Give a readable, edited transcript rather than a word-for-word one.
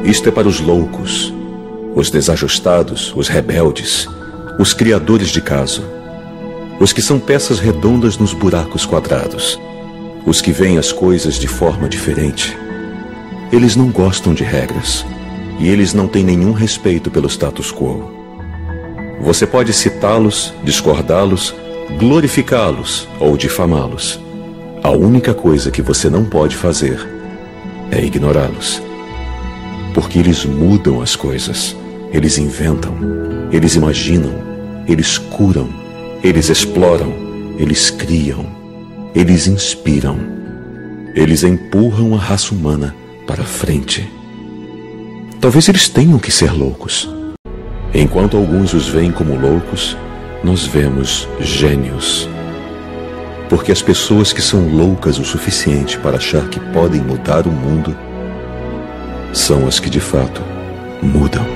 Isto é para os loucos, os desajustados, os rebeldes, os criadores de caso, os que são peças redondas nos buracos quadrados, os que veem as coisas de forma diferente. Eles não gostam de regras e eles não têm nenhum respeito pelo status quo. Você pode citá-los, discordá-los, glorificá-los ou difamá-los. A única coisa que você não pode fazer é ignorá-los. Porque eles mudam as coisas, eles inventam, eles imaginam, eles curam, eles exploram, eles criam, eles inspiram, eles empurram a raça humana para frente. Talvez eles tenham que ser loucos. Enquanto alguns os veem como loucos, nós vemos gênios. Porque as pessoas que são loucas o suficiente para achar que podem mudar o mundo são as que de fato mudam.